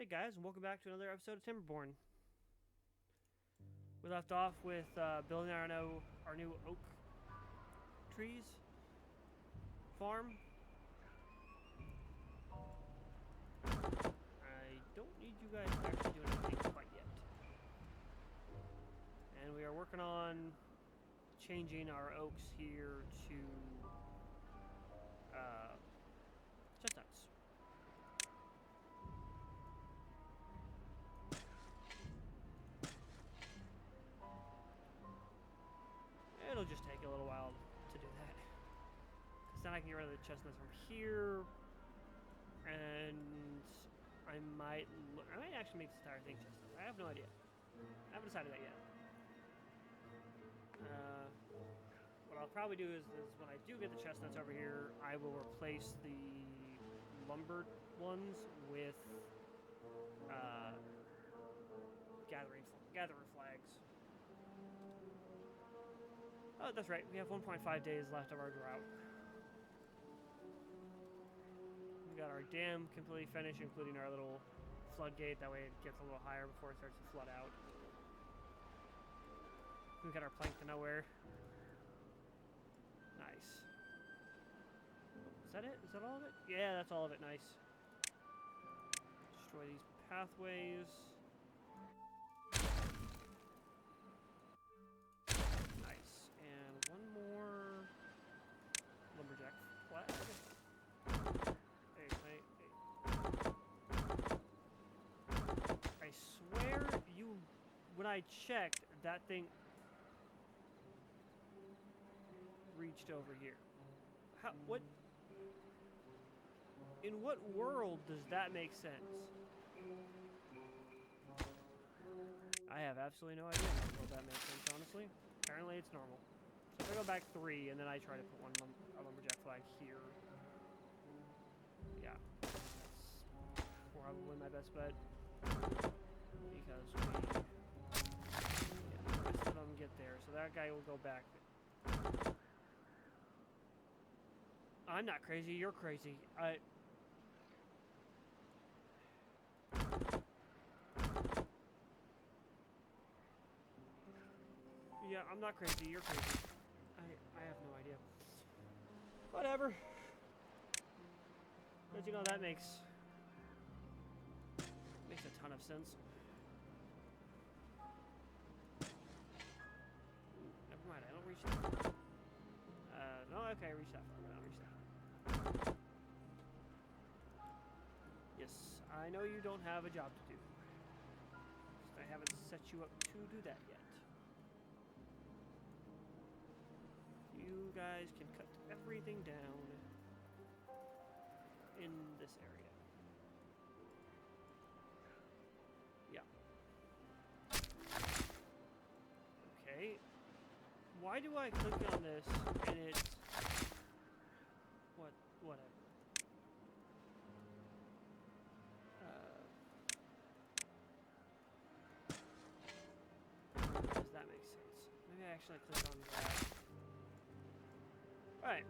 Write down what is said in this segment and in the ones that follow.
Hey guys, and welcome back to another episode of Timberborn. We left off with building our new oak trees farm. I don't need you guys to actually do anything quite yet. And we are working on changing our oaks here to chestnuts. It'll just take a little while to do that. Because then I can get rid of the chestnuts from here. And I might actually make this entire thing chestnuts. I have no idea. I haven't decided that yet. What I'll probably do is when I do get the chestnuts over here, I will replace the lumbered ones with gathering flags. Oh, that's right. We have 1.5 days left of our drought. We got our dam completely finished, including our little floodgate. That way it gets a little higher before it starts to flood out. We got our plank to nowhere. Nice. Is that it? Is that all of it? Yeah, that's all of it. Nice. Destroy these pathways. Nice. And one more lumberjack flag. Hey. I swear when I checked, that thing reached over here. What? In what world does that make sense? I have absolutely no idea in what world that makes sense, honestly. Apparently it's normal. So if I go back 3 and then I try to put a lumberjack flag here. Yeah. That's probably my best bet. Because the rest of them get there. So that guy will go back. I'm not crazy, you're crazy. Yeah, I'm not crazy, you're crazy. I have no idea. Whatever. But you know, that makes a ton of sense. Never mind, I don't reach that far. No, okay, I reached that far, but I don't reach that far. Yes, I know you don't have a job to do. I haven't set you up to do that yet. You guys can cut everything down in this area. Yeah. Okay. Why do I click on this and it's... Whatever. Does that make sense? Maybe I actually click on that. Alright.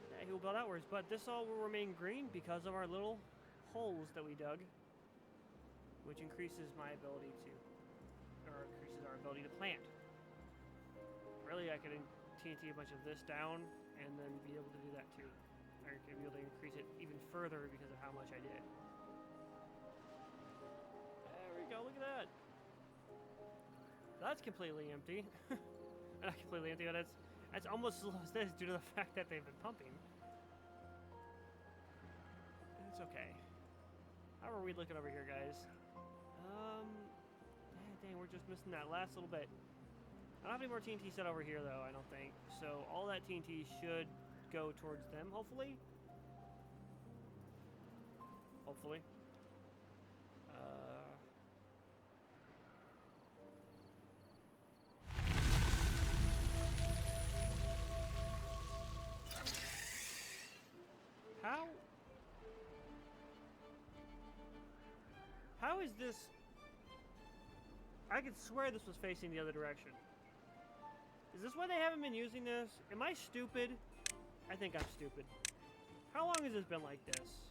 Yeah, he will build outwards, but this all will remain green because of our little holes that we dug, which increases my ability to, or increases our ability to plant. Really, I could TNT a bunch of this down and then be able to do that too. I could be able to increase it even further because of how much I did. There we go, look at that. That's completely empty. Not completely empty, but that's almost as low as this due to the fact that they've been pumping. It's okay. How are we looking over here, guys? Dang, we're just missing that last little bit. I don't have any more TNT set over here, though, I don't think. So all that TNT should go towards them, hopefully. Hopefully. How is this? I could swear this was facing the other direction. Is this why they haven't been using this? Am I stupid? I think I'm stupid. How long has this been like this?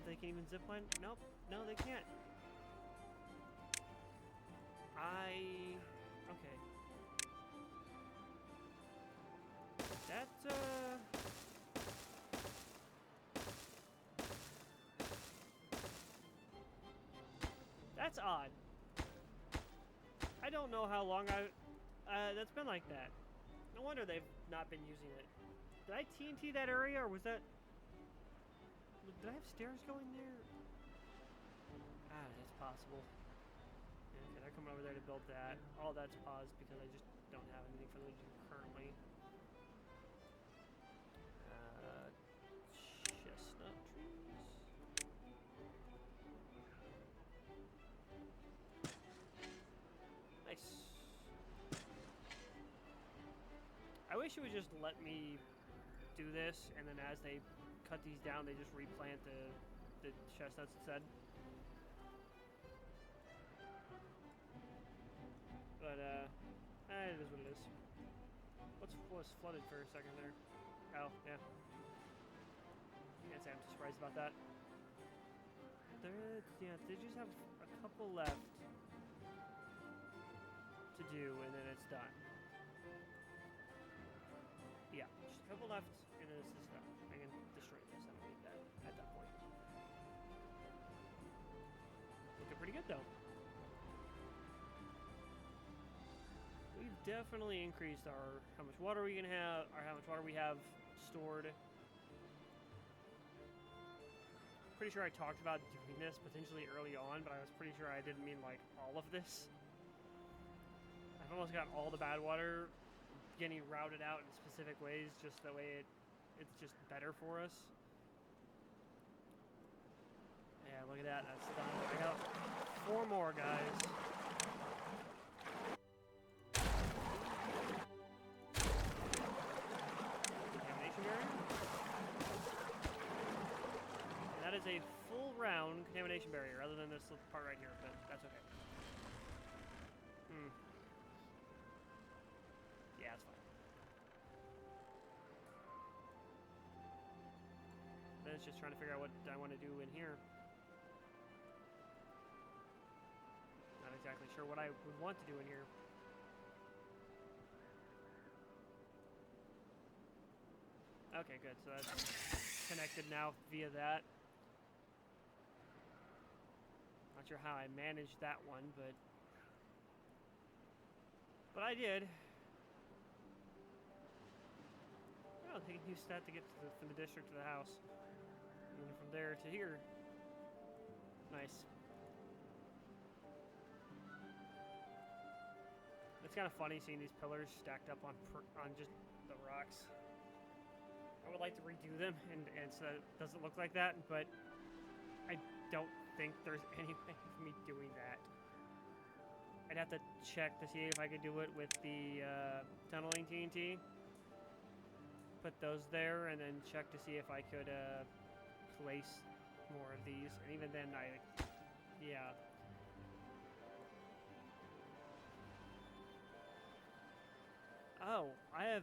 if they can even zipline. Nope. No, they can't. Okay. That's, that's odd. I don't know how long that's been like that. No wonder they've not been using it. Did I TNT that area, or was that... Did I have stairs going there? Ah, that's possible. Okay, they're coming over there to build that. All that's paused because I just don't have anything for them to do currently. Chestnut trees. Nice. I wish it would just let me do this, and then as they cut these down, they just replant the chestnuts instead. But, it is what it is. Was flooded for a second there. Oh, yeah. Can't say I'm too surprised about that. Yeah, they just have a couple left to do, and then it's done. Yeah, just a couple left, and then this is done. I can destroy this. I don't need that at that point. Looking pretty good, though. We've definitely increased our how much water we can have, or how much water we have stored. Pretty sure I talked about doing this potentially early on, but I was pretty sure I didn't mean like all of this. I've almost got all the bad water getting routed out in specific ways, just that way it's just better for us. Yeah, look at that. That's done. I got 4 more, guys. Contamination barrier. And that is a full round contamination barrier, other than this part right here, but that's okay. Yeah, it's fine. Then it's just trying to figure out what I want to do in here. Not exactly sure what I would want to do in here. Okay, good. So that's connected now via that. Not sure how I managed that one, but I did. Oh, they can use that to get to from the district to the house. And then from there to here. Nice. It's kind of funny seeing these pillars stacked up on just the rocks. I would like to redo them, and so it doesn't look like that, but I don't think there's any way of me doing that. I'd have to check to see if I could do it with the tunneling TNT. Put those there, and then check to see if I could place more of these. And even then, yeah. Oh, I have...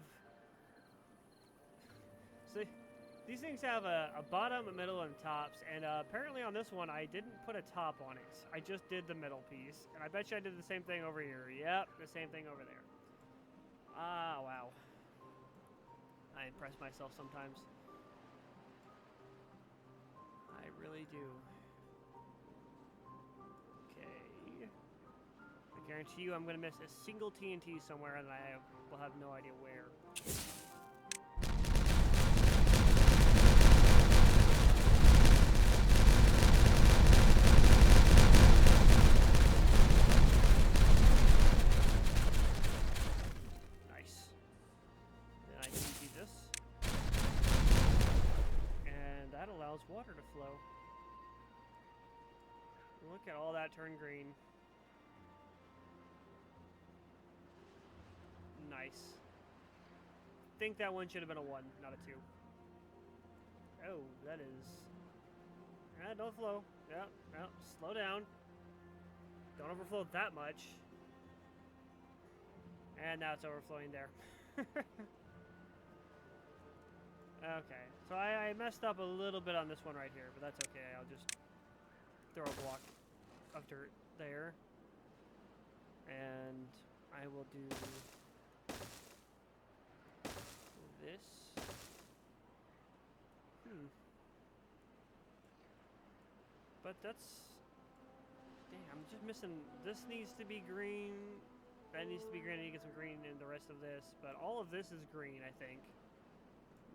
See, these things have a bottom, a middle, and tops, and apparently on this one, I didn't put a top on it. I just did the middle piece, and I bet you I did the same thing over here. Yep, the same thing over there. Ah, wow. I impress myself sometimes. I really do. Okay. I guarantee you I'm going to miss a single TNT somewhere, and I will have no idea where. Water to flow. Look at all that turn green. Nice. Think that one should have been a 1, not a 2. Oh, that is... don't flow. Yeah, no, slow down. Don't overflow that much. And now it's overflowing there. Okay, So I messed up a little bit on this one right here, but that's okay. I'll just throw a block of dirt there. And I will do this. But that's... Dang, I'm just missing... This needs to be green. That needs to be green. I need to get some green in the rest of this. But all of this is green, I think.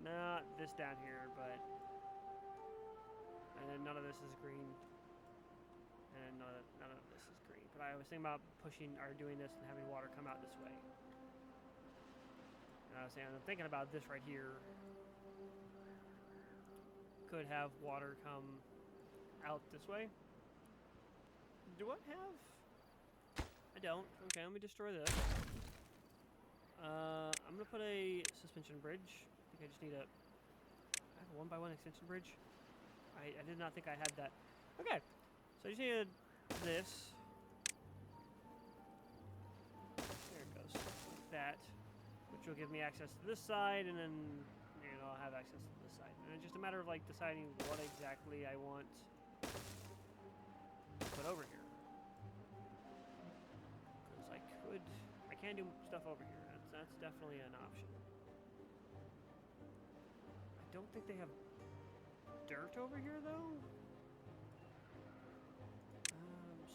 Not this down here, but... And then none of this is green. And none of this is green. But I was thinking about pushing, or doing this and having water come out this way. And I was saying, I'm thinking about this right here. Could have water come out this way. Do I have? I don't. Okay, let me destroy this. I'm gonna put a suspension bridge. I think I just need a... I have a 1x1 extension bridge. I did not think I had that. Okay, so I just needed this. There it goes, like that, which will give me access to this side, and then I'll have access to this side. And it's just a matter of like deciding what exactly I want to put over here. Because I can do stuff over here. That's definitely an option. I don't think they have dirt over here though.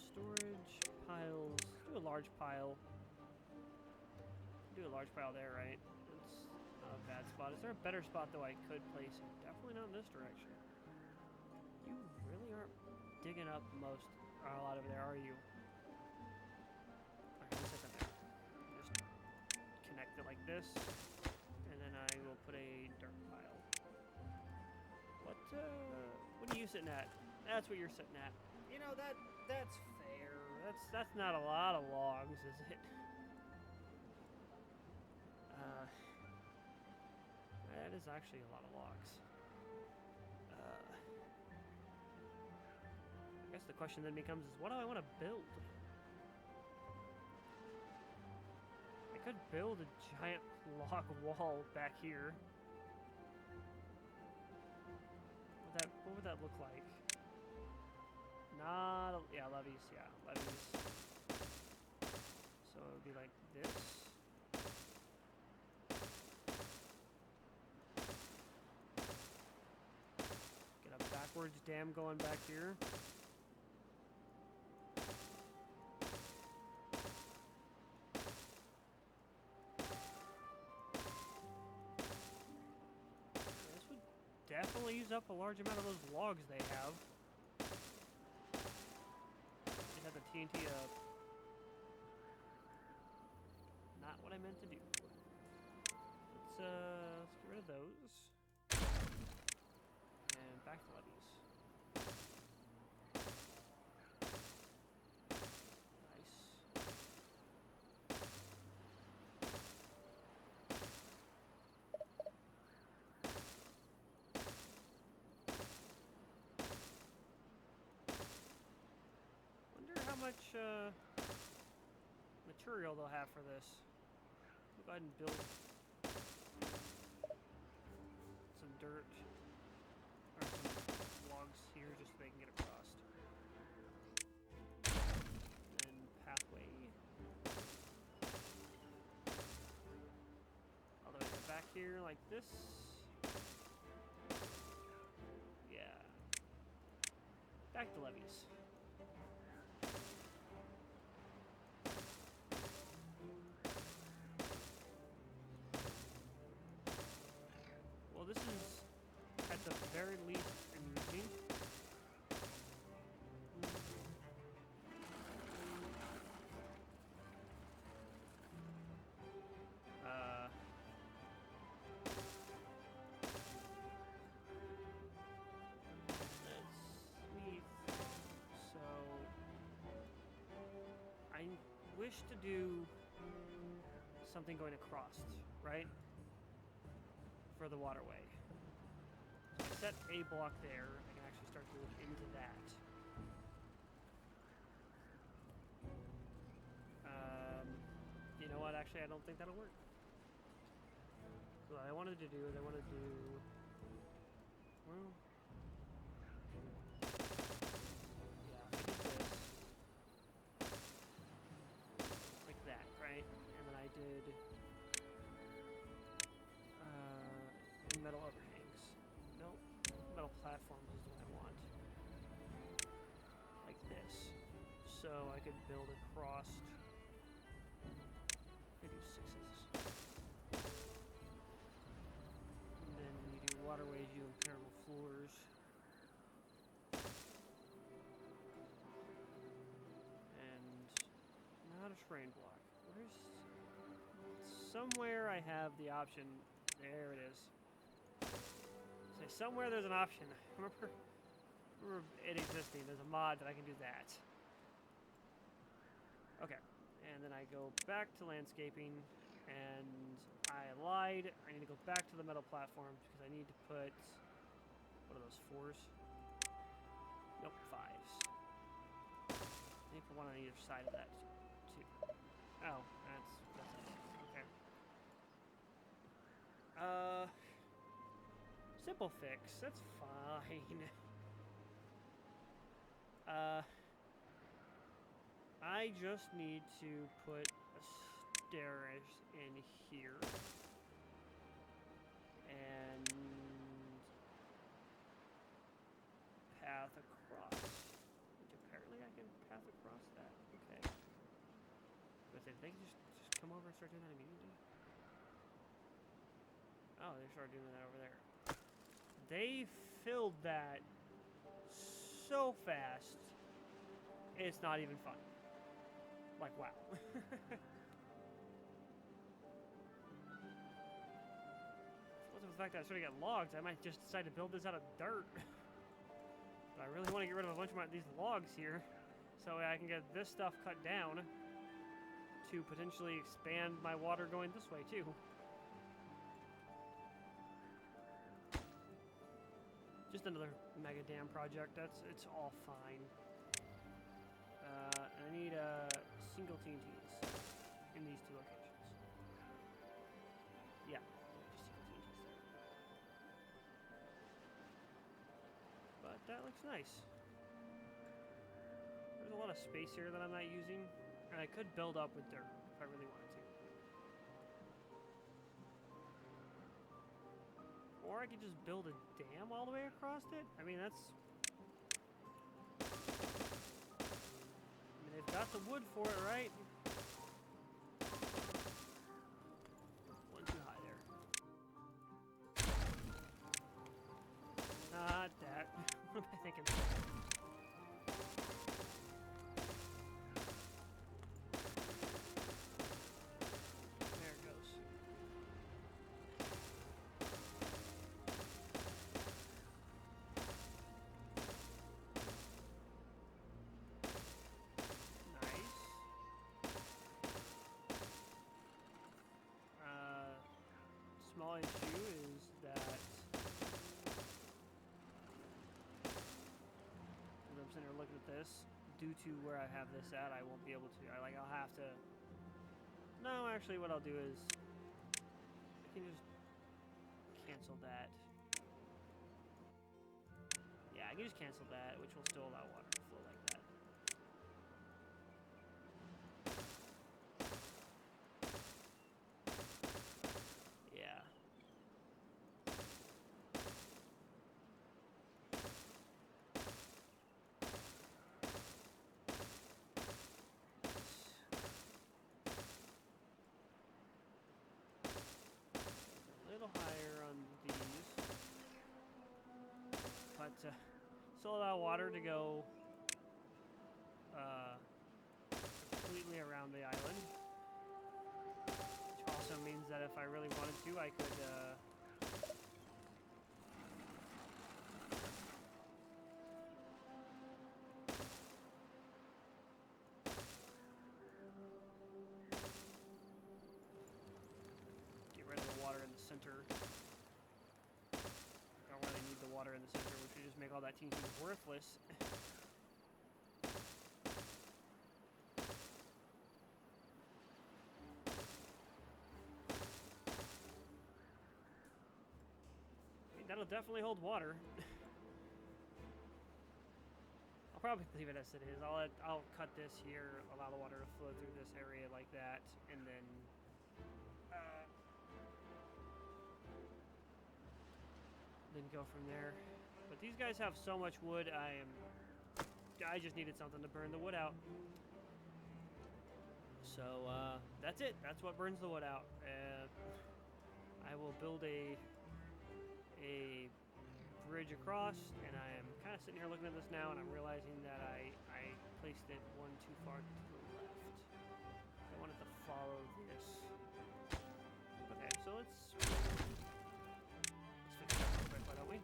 Storage piles. Do a large pile. Do a large pile there, right? It's not a bad spot. Is there a better spot though I could place it? Definitely not in this direction. You really aren't digging up a lot over there, are you? Okay, let me set that there. Just connect it like this, and then I will put a dirt pile. What are you sitting at? That's what you're sitting at. You know, that's fair. That's not a lot of logs, is it? That is actually a lot of logs. I guess the question then becomes is what do I want to build? I could build a giant log wall back here. What would that look like? Levees. So it would be like this. Get a backwards dam going back here. This would definitely use up a large amount of those logs they have. The TNT up. Not what I meant to do. Let's get rid of those. And back to levees. Nice. How much material they'll have for this. We'll go ahead and build some dirt or some logs here just so they can get across. And pathway all the way back here like this. Yeah. Back to levees. Well, this is at the very least amusing. So I wish to do something going across, right? For the waterway. So I set a block there. I can actually start to look into that. You know what? Actually, I don't think that'll work. So what I wanted to do is I wanted to do well, yeah, I did this like that, right? And then I did metal overhangs. Nope, metal platforms is what I want. Like this. So I could build across. I do sixes. And then when you do waterways, you do impermeable floors. And not a terrain block. Where's somewhere I have the option? There it is. Say somewhere there's an option. Remember it existing. There's a mod that I can do that. Okay, and then I go back to landscaping, and I lied. I need to go back to the metal platforms because I need to put, what are those, 4s? Nope, 5s. I need to put one on either side of that too. Oh, that's it. Okay. Simple fix. That's fine. I just need to put a stairs in here. And path across. Which apparently I can path across that. Okay. But if they can just come over and start doing that immediately. Oh, they started doing that over there. They filled that so fast, it's not even fun. Like, wow. What's the fact that I started to get logs? I might just decide to build this out of dirt. But I really want to get rid of a bunch of these logs here, so I can get this stuff cut down to potentially expand my water going this way too. Just another mega dam project. It's all fine. And I need single TNTs in these 2 locations. Yeah, just single TNTs there. But that looks nice. There's a lot of space here that I'm not using, and I could build up with dirt if I really wanted to. Or I could just build a dam all the way across it. I mean, that's... they've got the wood for it, right? One too high there. Not that. What am I thinking? There it goes. Small issue is that as I'm sitting here looking at this, due to where I have this at, I won't be able to. I'll have to. No, actually, what I'll do is I can just cancel that. Yeah, I can just cancel that, which will still allow water to flow like that. Higher on these, but still allow water to go completely around the island, which also means that if I really wanted to, I could get rid of the water in the center. I don't really need the water in the center, which would just make all that TNT worthless. that'll definitely hold water. I'll probably leave it as it is. I'll cut this here, allow the water to flow through this area like that, and then go from there. But these guys have so much wood. I just needed something to burn the wood out. So that's it. That's what burns the wood out. I will build a bridge across, and I am kind of sitting here looking at this now, and I'm realizing that I placed it one too far to the left. I wanted to follow this. Okay, so let's fix that real quick, why don't we?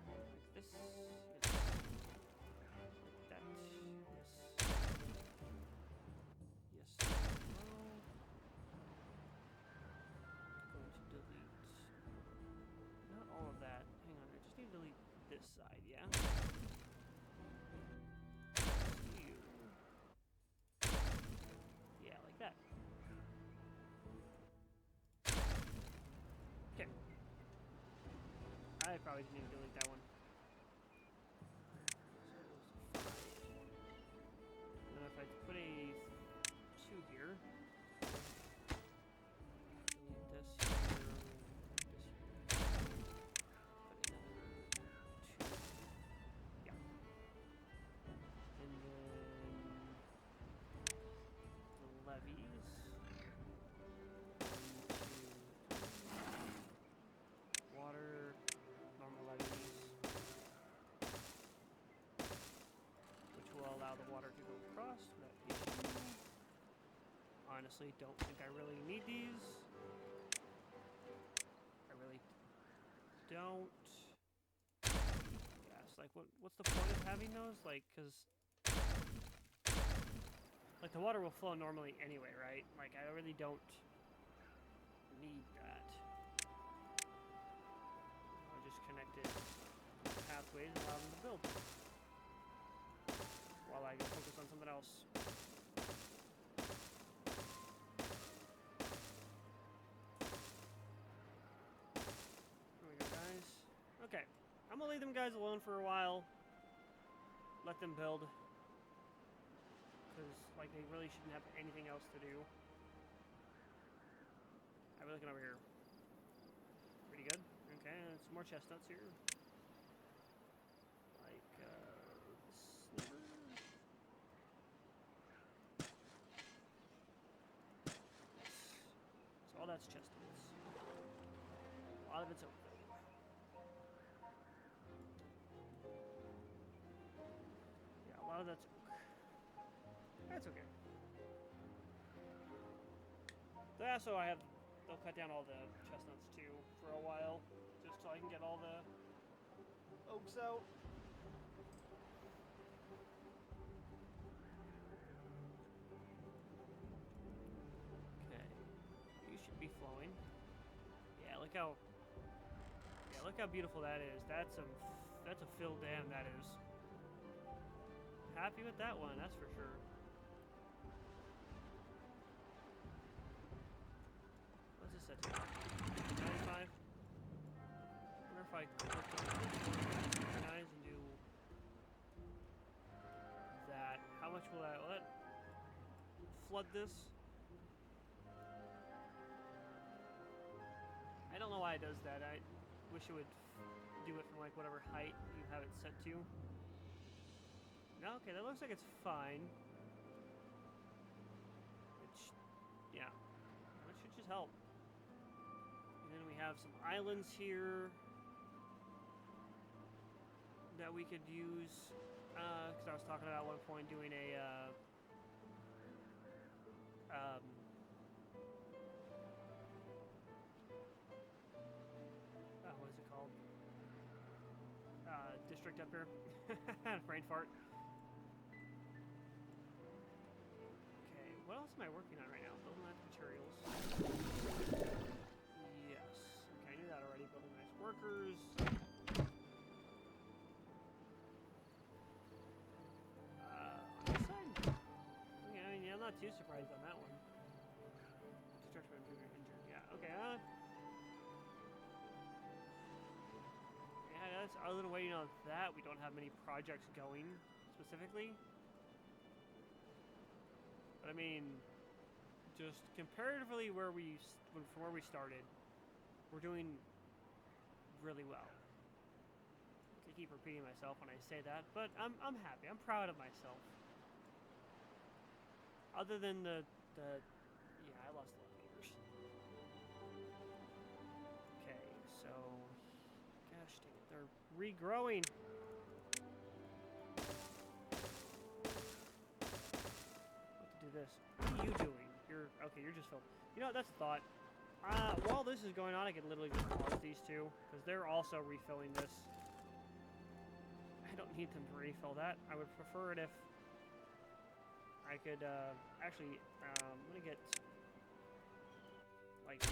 Like this. Yes. Like that. Yes. Yes. Going to delete. Not all of that. Hang on, I just need to delete this side, yeah? Yeah, like that. Okay. I probably didn't even delete that one. And then if I put a 2 here, delete this here, this here, put another 2. Yeah. And then the levees. 1, 2, 3. Water, normal levees, which will allow the water to go across. Honestly, don't think I really need these. I really don't. Yeah, it's like, what's the point of having those? Like, because like the water will flow normally anyway, right? Like, I really don't need that. I'll just connect it pathways and allow them to build while I go focus on something else. There we go, guys. Okay, I'm gonna leave them guys alone for a while. Let them build. Because, like, they really shouldn't have anything else to do. How are we looking over here? Pretty good. Okay, and some more chestnuts here. Like, sliver. So all that's chestnuts. A lot of it's oak. Yeah, a lot of that's oak. That's okay. So they'll cut down all the chestnuts too for a while, just so I can get all the oaks out. Okay, you should be flowing. Yeah, look how beautiful that is. That's a filled dam, that is. Happy with that one, that's for sure. What's this set to? 95? I wonder if I click on guys and do that. How much will that flood this? I don't know why it does that. I wish it would do it from like whatever height you have it set to. No, okay, that looks like it's fine. Yeah, that should just help. And then we have some islands here that we could use. Because I was talking about at one point doing a what is it called? District up here. Brain fart. Okay, what else am I working on right now? Building nice materials. Yes. Okay, I knew that already. Building nice workers. On this side? Okay, I mean, yeah, I'm not too surprised on that one. Destruction of injured. Yeah, okay, guess other than waiting on that, we don't have many projects going specifically. But I mean, just comparatively from where we started, we're doing really well. I keep repeating myself when I say that, but I'm happy. I'm proud of myself. Other than the yeah, I lost a lot of meters. Okay, so gosh dang it, they're regrowing. What to do this? What are you doing? You're okay. You're just filled. You know, that's a thought. While this is going on, I could literally just pause these two because they're also refilling this. I don't need them to refill that. I would prefer it if I could actually. I'm gonna get like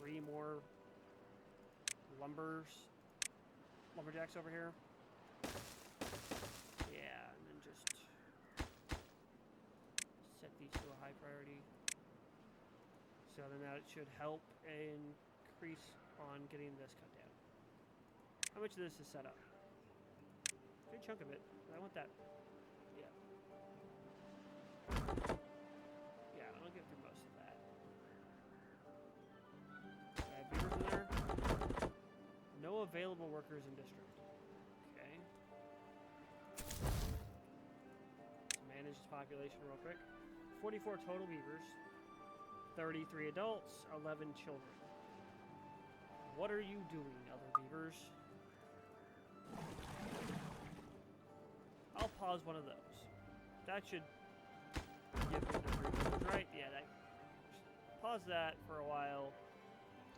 3 more lumberjacks over here. Yeah, and then just set these to a high priority. So then that should help increase on getting this cut down. How much of this is set up? Good chunk of it. I want that. Yeah. Yeah, I'll get through most of that. I have beavers in there. No available workers in district. Okay. Let's manage the population real quick. 44 total beavers. 33 adults, 11 children. What are you doing, other beavers? I'll pause one of those. That should give me the 3 beavers, right? Yeah, that. Pause that for a while.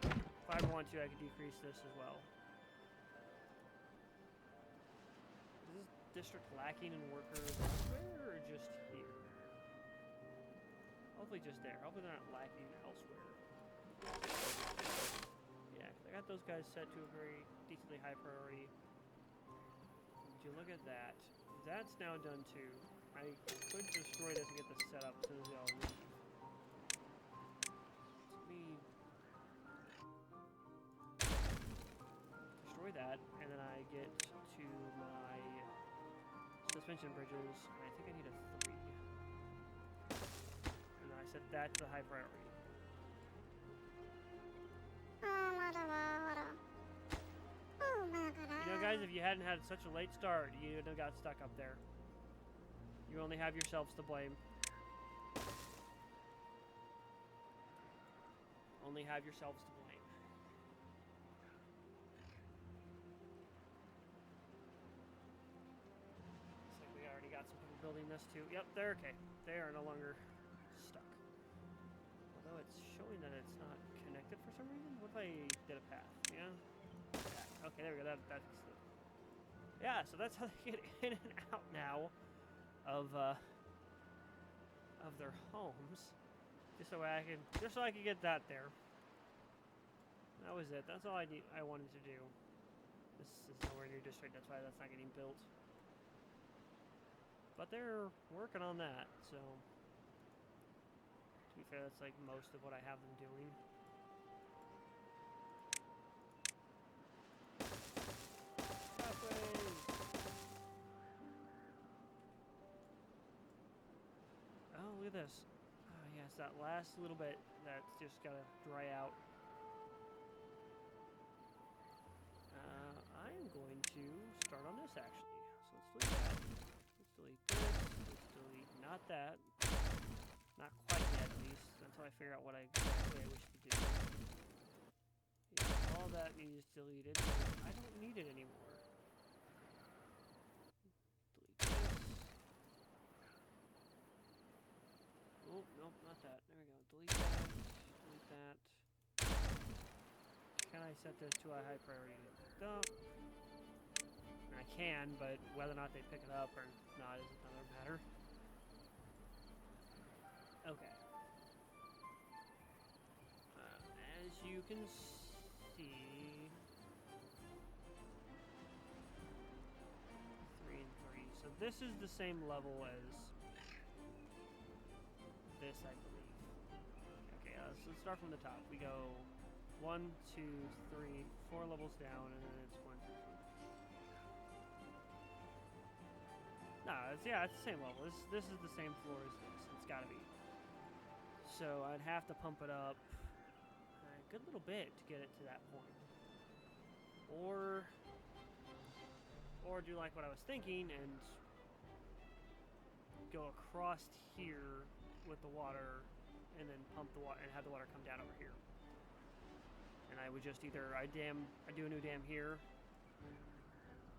If I want to, I could decrease this as well. Is this district lacking in workers elsewhere or just here? Hopefully just there. Hopefully they're not lacking elsewhere. Yeah, because I got those guys set to a very decently high priority. Would you look at that? That's now done too. I could destroy this and get this set up as soon as they all leave. Let me destroy that, and then I get to my suspension bridges, and I think I need a 3. I set that to the high priority. You know, guys, if you hadn't had such a late start, you would have got stuck up there. You only have yourselves to blame. Only have yourselves to blame. Looks like we already got some people building this too. Yep, they're okay. They are no longer stuck. Although it's showing that it's not connected for some reason. What if I did a path? Yeah? Yeah. Okay, there we go. That's it. Yeah, so that's how they get in and out now of their homes. Just so I can get that there. That was it. That's all I wanted to do. This is nowhere near district, that's why that's not getting built. But they're working on that, so to be fair, that's like most of what I have them doing. Oh, look at this. Oh, yes, that last little bit that's just gotta dry out. I'm going to start on this actually. So let's delete that. Let's delete this. Let's delete not that. Not quite yet, at least, until I figure out what exactly I wish to do. Yeah, all that needs deleted. I don't need it anymore. Delete this. Oh, nope, not that. There we go. Delete that. Delete that. Can I set this to a high priority? No. I can, but whether or not they pick it up or not is another matter. Okay. As you can see, 3 and 3. So this is the same level as this, I believe. Okay, so let's start from the top. We go 1, 2, 3, 4 levels down, and then it's 1, 2, 3. it's the same level. This is the same floor as this. It's got to be. So I'd have to pump it up a good little bit to get it to that point, or do like what I was thinking and go across here with the water, and then pump the water and have the water come down over here. And I would just either I do a new dam here,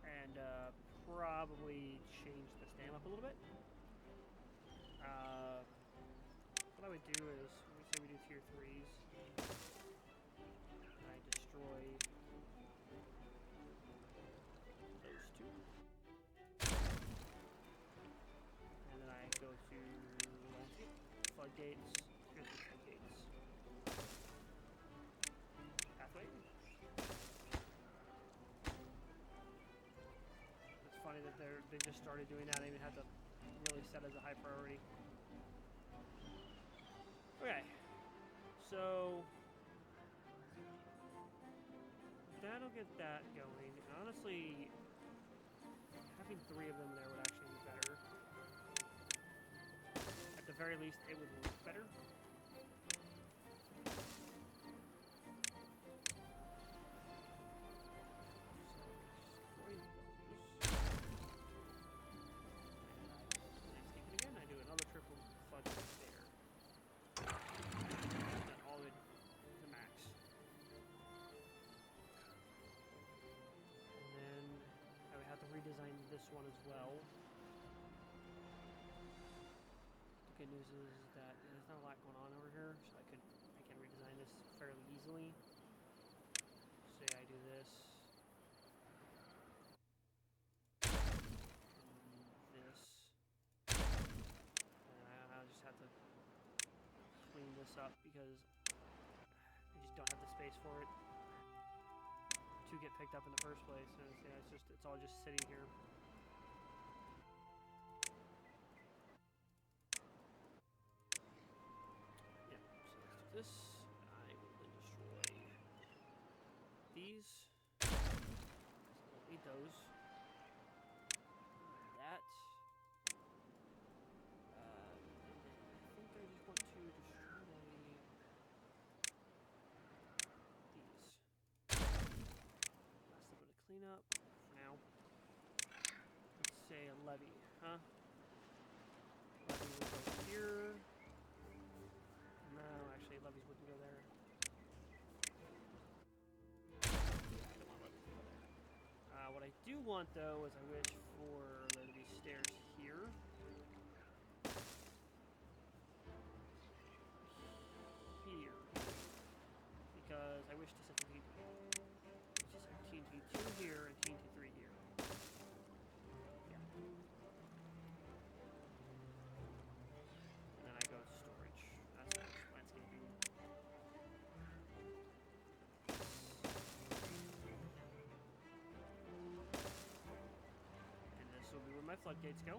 and probably change this dam up a little bit. What I would do is, let me say we do tier 3s. I destroy those two. And then I go to landscape, floodgates, here's the floodgates. Pathway. It's funny that they just started doing that. I even had to really set as a high priority. Okay, so that'll get that going. And honestly, having 3 of them there would actually be better. At the very least, it would look better. Redesign this one as well. The good news is that there's not a lot going on over here, so I can redesign this fairly easily. Say I do this. This. And I'll just have to clean this up because I just don't have the space for it to get picked up in the first place. And it's all just sitting here. Yeah, so let's do this. I will then destroy these. So I don't need those. That. And then I think I just want to destroy these. Clean up for now. Let's say a levee, huh? Levee will go here. No, actually, levees wouldn't go there. Yeah, I don't want levees to go there. What I do want, though, is I wish for there to be stairs here. Here. Because I wish to set the TNT 2 here and TNT 3 here. Yeah. And then I go to storage. That's landscaping. And this will be where my floodgates go.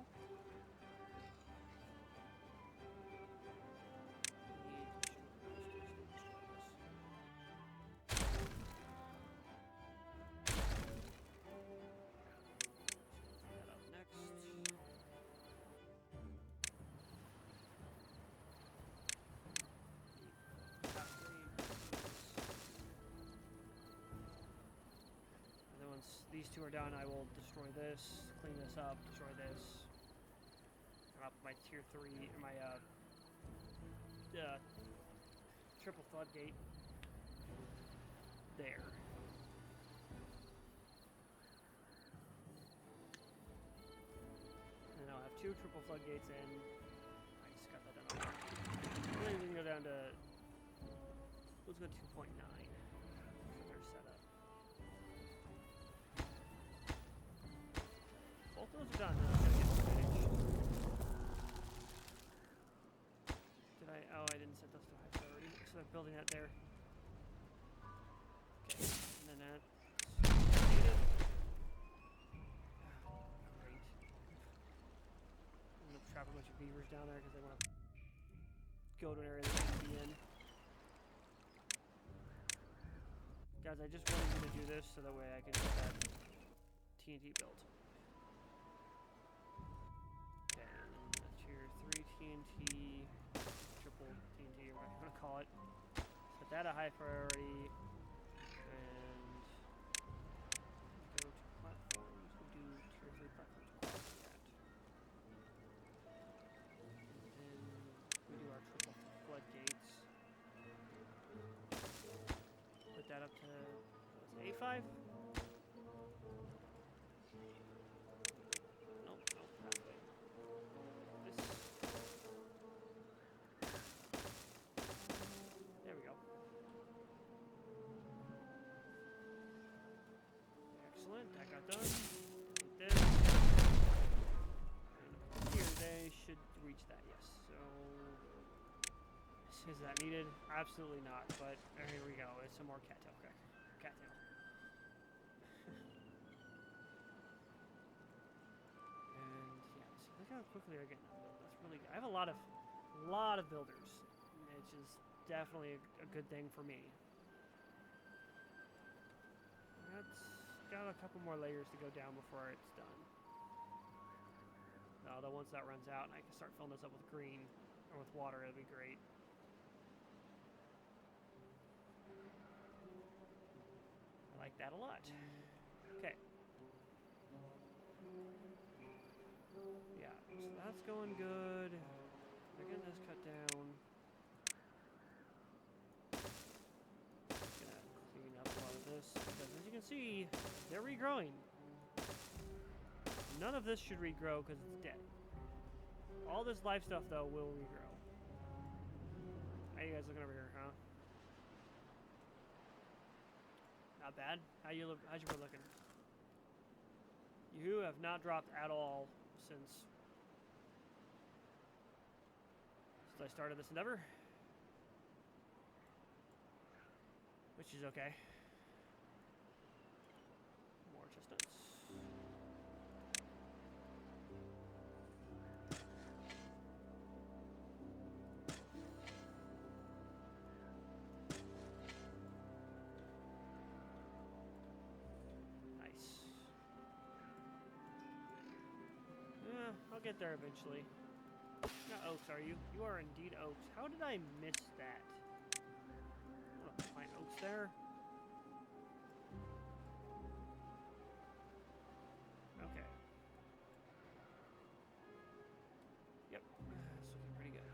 These 2 are done, I will destroy this, clean this up, destroy this. And I'll put my tier 3, my triple floodgate there. And then I'll have 2 triple floodgates in. I just got that done already. And then we can go down to, let's go 2.9. So they're set up. Both those are done. Now I'm gonna get finished. Did I? Oh, I didn't set those to high priority. So I'm building that there. Okay, and then that. Oh, great. I'm gonna trap a bunch of beavers down there because they want to go to an area they shouldn't be in. Guys, I just wanted you to do this so that way I can get that TNT built. that a high priority. And go to platforms. We do tier 3 platforms across that. And then we do our triple floodgates. Put that up to A5. Nope, pathway. This. There we go. Excellent, that got done. With this. And here they should reach that, yes. So, is that needed? Absolutely not, but here we go. It's some more cattail crack. Cattail. And yeah, see, look how quickly they're getting up. That's really good. I have a lot of builders, which is definitely a good thing for me. That's got a couple more layers to go down before it's done. Although once that runs out and I can start filling this up with green or with water, it'll be great. I like that a lot. Okay. Yeah, so that's going good. They're getting this cut down. Gonna clean up a lot of this because, as you can see, they're regrowing. None of this should regrow because it's dead. All this live stuff, though, will regrow. How you guys looking over here, huh? Not bad. How's your bird looking? You have not dropped at all since I started this endeavor. Which is okay. More chestnuts. I'll get there eventually. Not oaks, are you? You are indeed oaks. How did I miss that? I'm gonna plant oaks there. Okay. Yep. That's looking pretty good.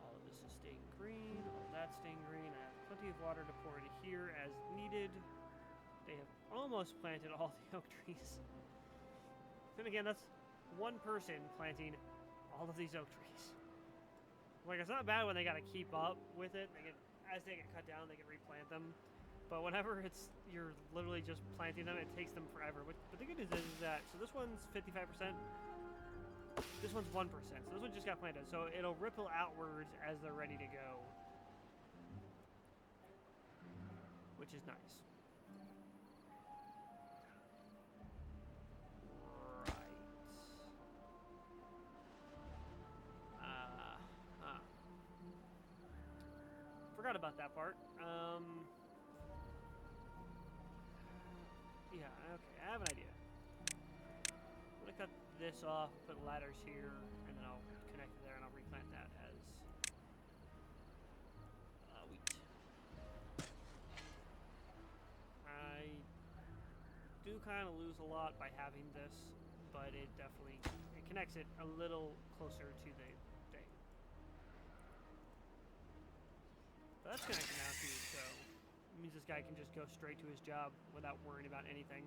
All of this is staying green. All that's staying green. I have plenty of water to pour into here as needed. They have almost planted all the oak trees. And again, that's one person planting all of these oak trees. Like, it's not bad when they gotta keep up with it. As they get cut down, they can replant them. But whenever you're literally just planting them, it takes them forever. But the good news is that, so this one's 55%. This one's 1%. So this one just got planted. So it'll ripple outwards as they're ready to go. Which is nice. Forgot about that part. Yeah, okay, I have an idea. I'm gonna cut this off, put ladders here, and then I'll connect it there and I'll replant that as wheat. I do kind of lose a lot by having this, but it connects it a little closer to the thing. But that's connected now too, so it means this guy can just go straight to his job without worrying about anything.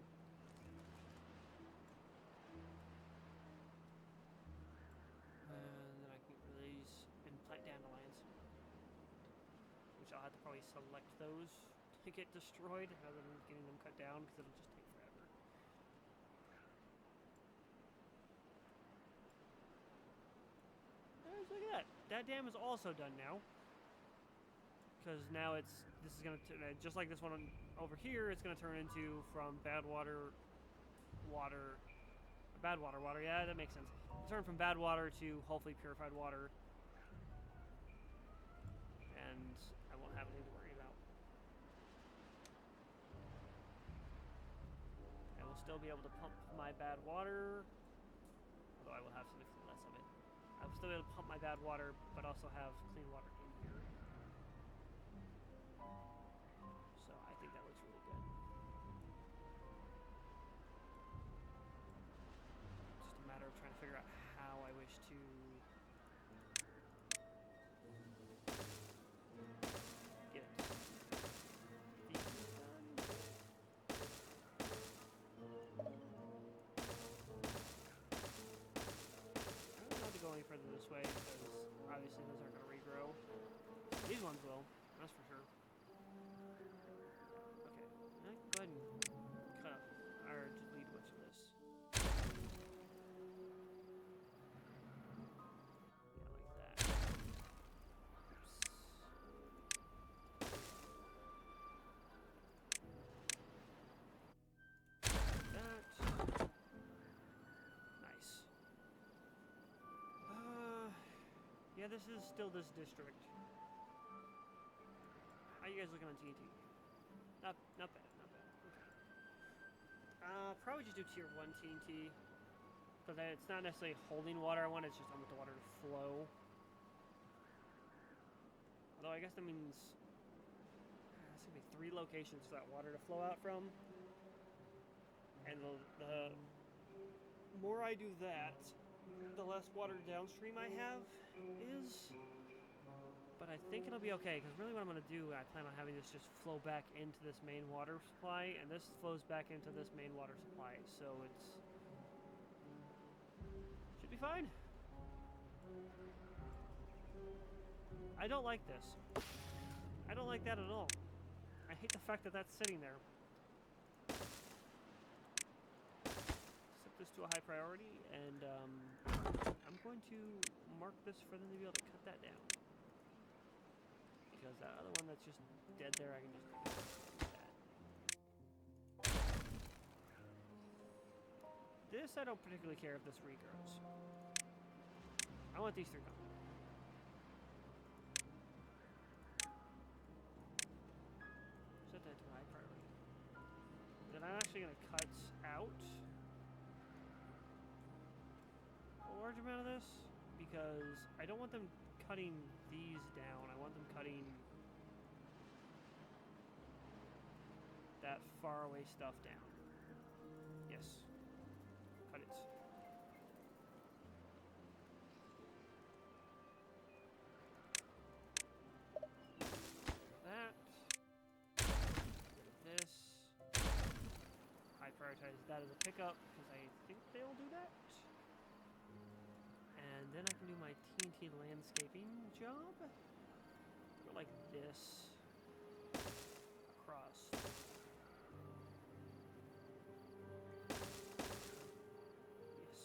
And then I can get rid of these and plant dandelions, which I'll have to probably select those to get destroyed rather than getting them cut down because it'll just take forever. Look at that. That dam is also done now. Because now this is going to, just like this one over here, it's going to turn into from bad water, yeah, that makes sense. Turn from bad water to hopefully purified water. And I won't have anything to worry about. I will still be able to pump my bad water, although I will have significantly less of it. I will still be able to pump my bad water, but also have clean water in here. So I think that looks really good. Just a matter of trying to figure out how I wish to get these done. I don't have to go any further this way because obviously those aren't going to regrow. These ones will, that's for sure. Okay, go ahead and cut up, or delete what's of this. Yeah, like that. Oops. That. Nice. Yeah, this is still this district. How you guys looking on TNT? Not bad, not bad. Okay. Probably just do tier 1 TNT. Because it's not necessarily holding water I want, it's just I want the water to flow. Although I guess that means there's going to be 3 locations for that water to flow out from. And the more I do that, the less water downstream I have is. But I think it'll be okay, because really what I'm going to do, I plan on having this just flow back into this main water supply, and this flows back into this main water supply, so it's should be fine. I don't like this. I don't like that at all. I hate the fact that that's sitting there. Set this to a high priority, and I'm going to mark this for them to be able to cut that down. Because that other one that's just dead there, I can just do that. This, I don't particularly care if this regrows. I want these 3 gone. Set that to high priority. Then I'm actually going to cut out a large amount of this, because I don't want them cutting these down. I want them cutting that far away stuff down. Yes. Cut it. That. This. I prioritize that as a pickup because I think they'll do that. And then I can do my TNT landscaping job. Go like this. Across. Yes.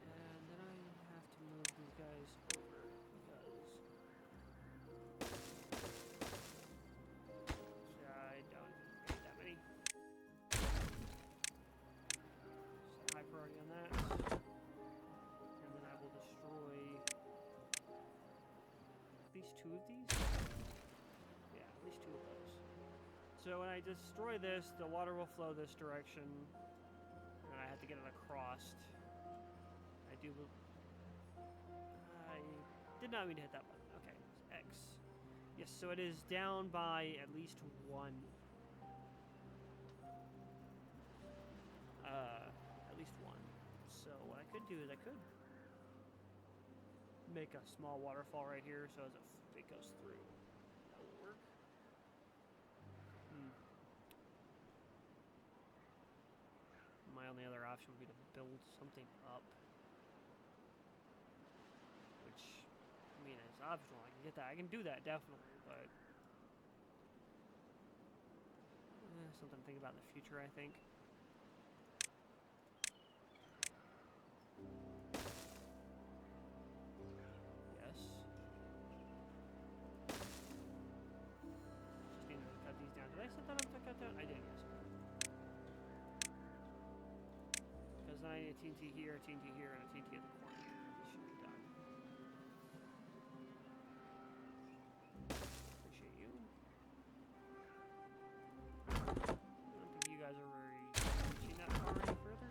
And then I have to move these guys over because I don't need that many. So high priority on that. And then I will destroy at least 2 of these. Yeah, at least 2 of those. So when I destroy this, the water will flow this direction. And I have to get it across. I did not mean to hit that button. Okay, X. Yes, so it is down by at least 1. At least 1. So what I could do is I could make a small waterfall right here, so as it goes through. That will work. My only other option would be to build something up. Which, I mean, it's optional. I can get that. I can do that, definitely, but something to think about in the future, I think. Yes. Just need to cut these down. Did I set that up to cut down? I did, yes. Because then I need a TNT here, a TNT here, and a TNT at the corner here. This should be done. Appreciate you. I don't think you guys are reaching that far any further.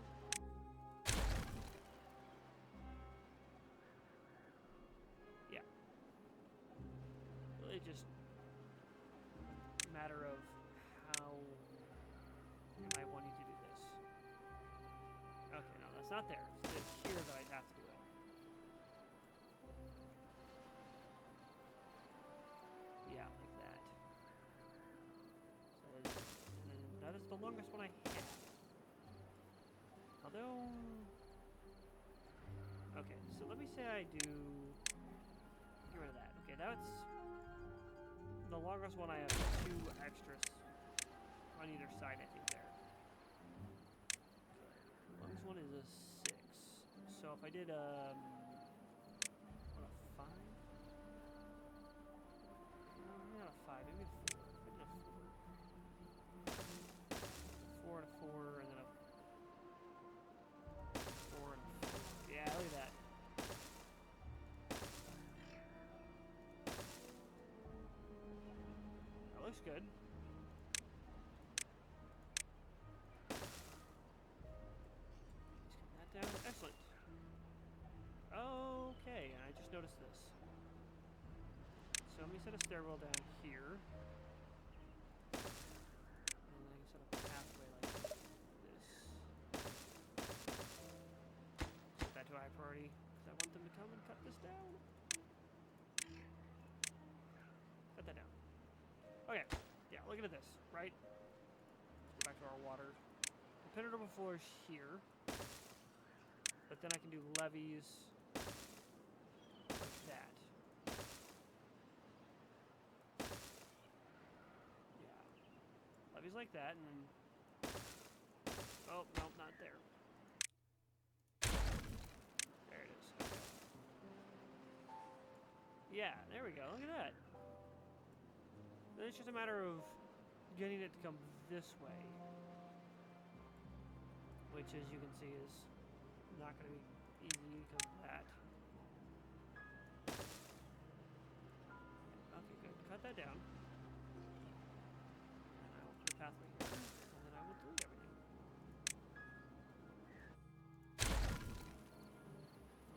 it's not there. It's here that I'd have to do it. Yeah, like that. So that is the longest one I have. Although... Okay, so let me say I do... Get rid of that. Okay, that's... The longest one I have 2 extras on either side, I think, there. Longest one is a 6. So if I did, what, a 5? No, not a 5, maybe a 4. If I did a 4. 4 and a 4, and then a 4 and a 4. Yeah, look at that. That looks good. Down. Excellent. Okay, and I just noticed this. So let me set a stairwell down here. And then I can set a pathway like this. Set that to a high priority, because I want them to come and cut this down. Cut that down. Okay, yeah, look at this, right? Let's go back to our water. The penetrable floor is here. But then I can do levees like that. Yeah. Levees like that, and then... Oh, no, not there. There it is. Okay. Yeah, there we go. Look at that. Then it's just a matter of getting it to come this way. Which, as you can see, is... not going to be easy because of that. Okay, good. Cut that down. And I will put a pathway here, and then I will delete everything.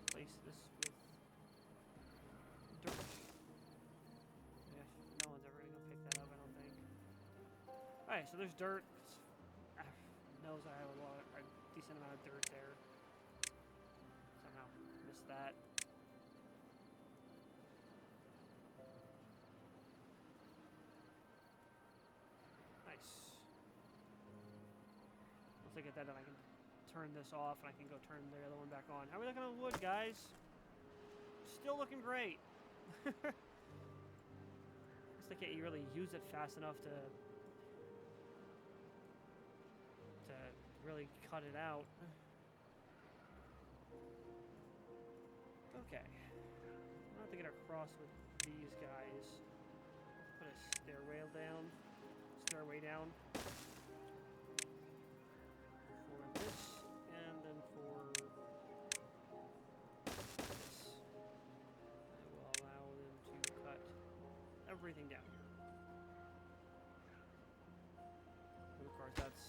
Replace this with dirt. Yeah, no one's ever going to go pick that up, I don't think. Alright, so there's dirt. Knows I have a decent amount of dirt there. Missed that. Nice. Once I get that done, I can turn this off and I can go turn the other one back on. How are we looking on wood, guys? Still looking great. Looks like you really use it fast enough to really cut it out. Okay. I'm gonna have to get across with these guys. Put a stairway down. For this, and then for this. I will allow them to cut everything down here. And of course, that's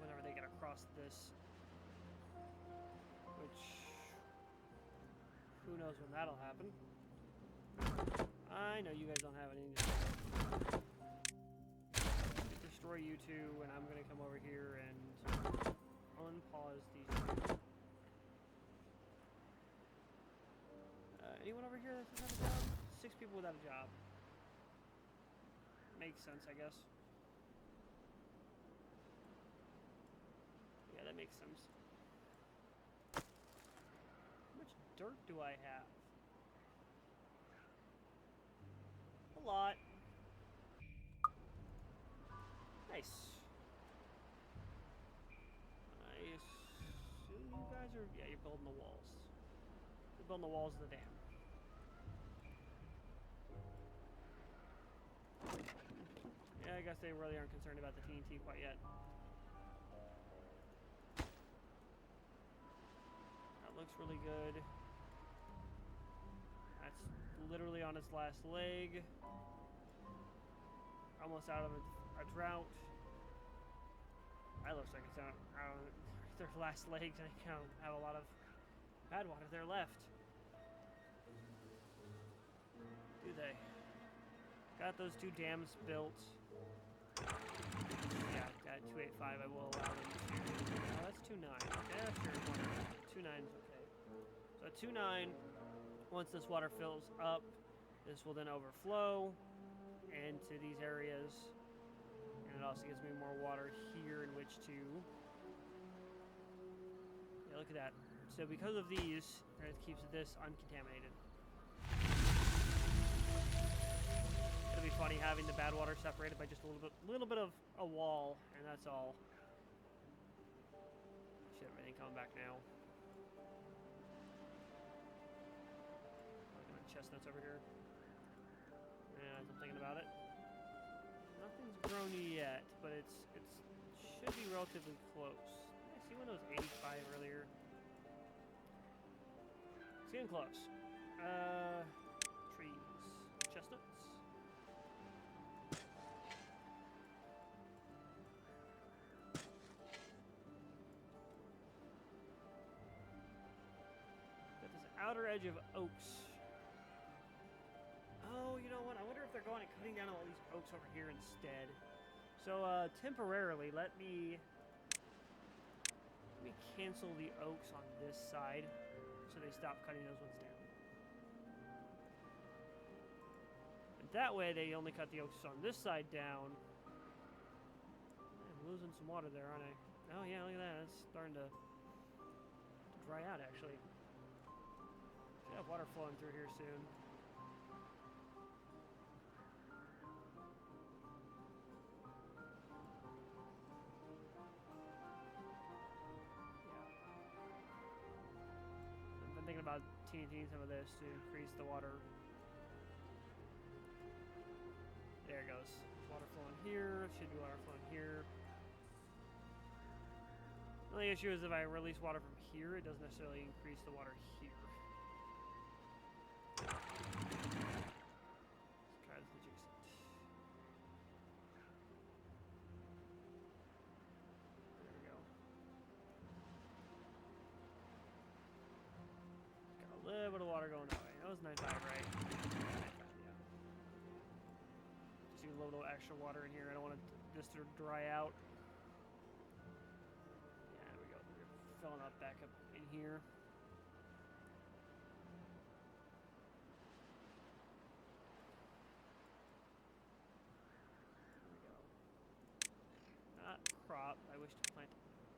whenever they get across this, which... who knows when that'll happen. I know you guys don't have anything to do. Destroy you two, and I'm gonna come over here and unpause these two. Anyone over here that doesn't have a job? 6 people without a job. Makes sense, I guess. Yeah, that makes sense. How much dirt do I have? A lot. Nice. I assume you guys are... yeah, you're building the walls. You're building the walls of the dam. Yeah, I guess they really aren't concerned about the TNT quite yet. That looks really good. That's literally on its last leg. Almost out of a drought. That looks like it's out of their last legs. I have a lot of bad water there left. Do they? Got those 2 dams built. Yeah, got 285. I will allow them to... oh, that's 29. Yeah, sure. 2.9 is okay. So at 2.9, once this water fills up, this will then overflow into these areas, and it also gives me more water here in which to. Yeah, look at that. So because of these, it keeps this uncontaminated. It'll be funny having the bad water separated by just a little bit of a wall, and that's all. Shit, everything coming back now. Looking at chestnuts over here. Yeah, as I'm thinking about it. Nothing's grown yet, but it should be relatively close. I see one of those 85 earlier. It's getting close. Trees. Chestnuts. Got this outer edge of oaks. Oh, you know what? I wonder if they're going and cutting down all these oaks over here instead. So, temporarily, let me cancel the oaks on this side so they stop cutting those ones down. And that way, they only cut the oaks on this side down. I'm losing some water there, aren't I? Oh, yeah, look at that. It's starting to dry out, actually. Should have water flowing through here soon. Thinking about TNTing some of this to increase the water. There it goes. Water flowing here. Should be water flowing here. The only issue is if I release water from here, it doesn't necessarily increase the water here. Let's try this adjacent. There we go. Got a little bit of water going that way. That was 9.5, right? 9.5, yeah. Just need a little extra water in here. I don't want this to dry out. Yeah, there we go. We're filling up back up in here. There we go. Not crop. I wish to plant chestnut trees.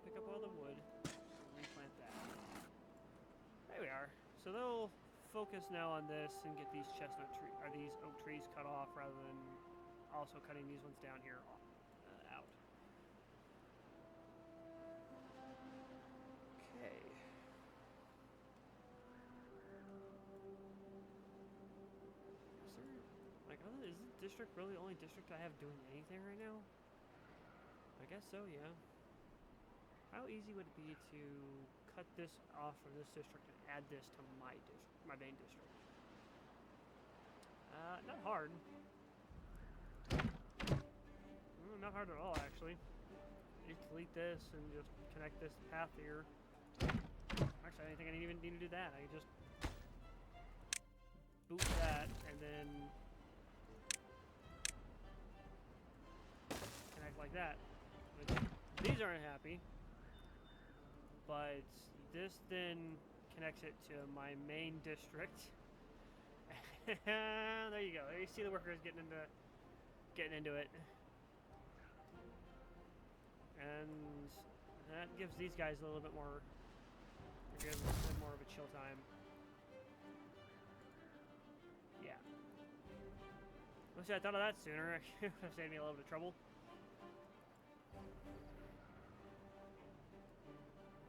Pick up all the wood, replant that. There we are. So they'll focus now on this and get these chestnut trees, or these oak trees cut off, rather than also cutting these ones down here out. Okay. Is there, like, is this district really the only district I have doing anything right now? I guess so, yeah. How easy would it be to cut this off from this district and add this to my main district? Not hard. Not hard at all, actually. You delete this and just connect this path here. Actually, I don't think I even need to do that. I can just boot that and then connect like that. But these aren't happy. But this then connects it to my main district. There you go. There you see the workers getting into it. And that gives these guys a little bit more, gives them more of a chill time. Yeah. Wish I thought of that sooner. It would have saved me a little bit of trouble.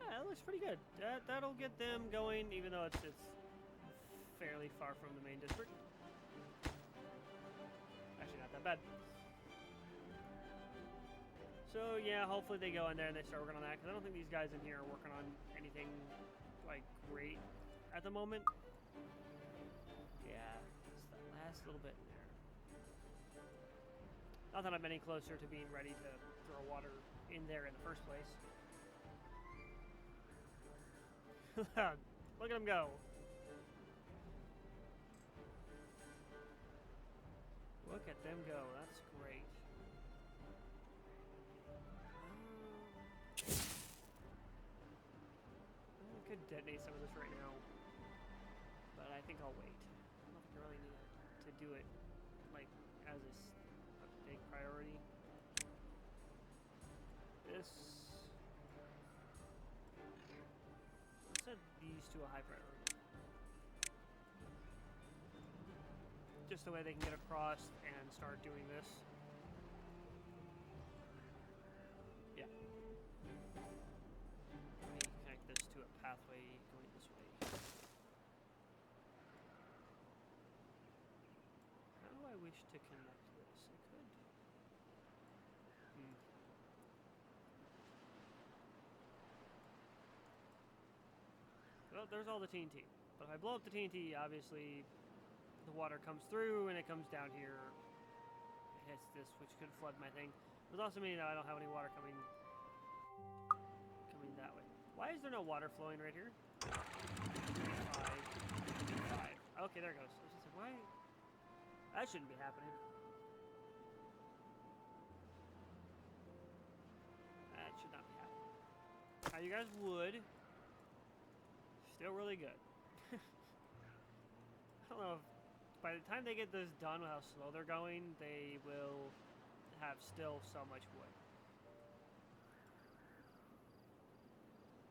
Yeah, that looks pretty good. That'll get them going, even though it's fairly far from the main district. Actually, not that bad. So yeah, hopefully they go in there and they start working on that, because I don't think these guys in here are working on anything like great at the moment. Yeah, it's that last little bit in there. Not that I'm any closer to being ready to throw water in there in the first place. Look at him go. Look at them go. That's great. I could detonate some of this right now, but I think I'll wait. I don't think I really need to do it like as a big priority. This. Let's set these to a high priority. Just the way they can get across and start doing this. Yeah. Let me connect this to a pathway going this way. How do I wish to connect this? I could. Well, there's all the TNT. But if I blow up the TNT, obviously the water comes through and it comes down here. It hits this, which could flood my thing. It was also meaning that I don't have any water coming that way. Why is there no water flowing right here? 5. Okay, there it goes. I was just like, why? That shouldn't be happening. That should not be happening. Now, you guys would. Still really good. I don't know if by the time they get this done with how slow they're going, they will have still so much wood.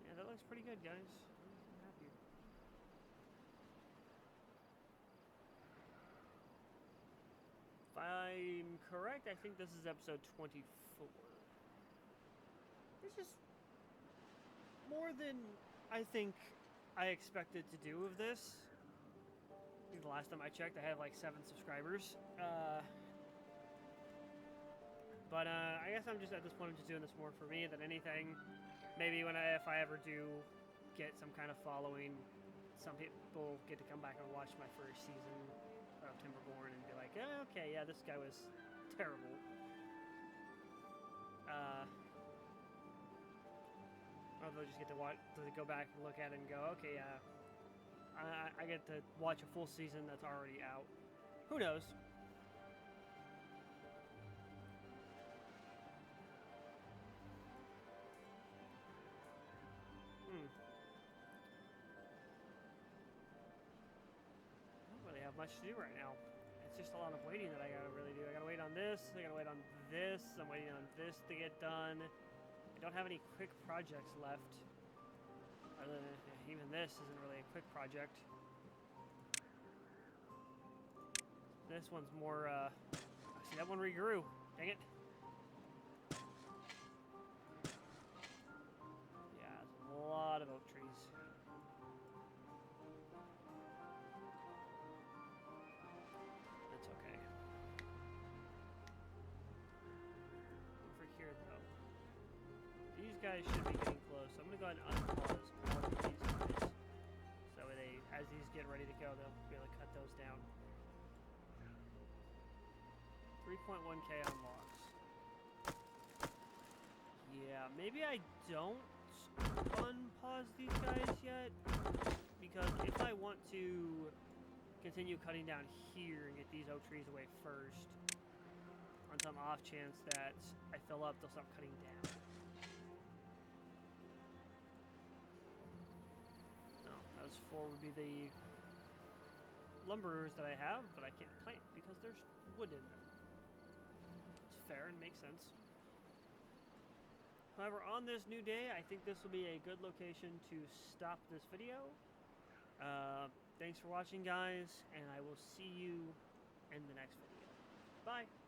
Yeah, that looks pretty good, guys. I'm happy. If I'm correct, I think this is episode 24. This is more than I think I expected to do of this. I think the last time I checked, I had like 7 subscribers. But I guess I'm just at this point, I'm just doing this more for me than anything. Maybe if I ever do get some kind of following, some people get to come back and watch my first season of Timberborn and be like, oh, okay, yeah, this guy was terrible. Or they'll just get to go back and look at it and go, okay, yeah. I get to watch a full season that's already out. Who knows? I don't really have much to do right now. It's just a lot of waiting that I gotta really do. I gotta wait on this, I gotta wait on this, I'm waiting on this to get done. I don't have any quick projects left. Other than, even this isn't really a quick project. This one's more, see, that one regrew. Dang it. Yeah, there's a lot of oak trees. That's okay. Over here, though. These guys should be getting close. So I'm going to go ahead and unpause all of these guys. So as these get ready to go, they'll be able to cut those down. 3.1k on logs. Yeah, maybe I don't unpause these guys yet, because if I want to continue cutting down here and get these oak trees away first, on some off chance that I fill up, they'll stop cutting down. No, those 4 would be the lumberers that I have, but I can't plant because there's wood in them. Fair and makes sense. However, on this new day, I think this will be a good location to stop this video. Thanks for watching, guys, and I will see you in the next video. Bye!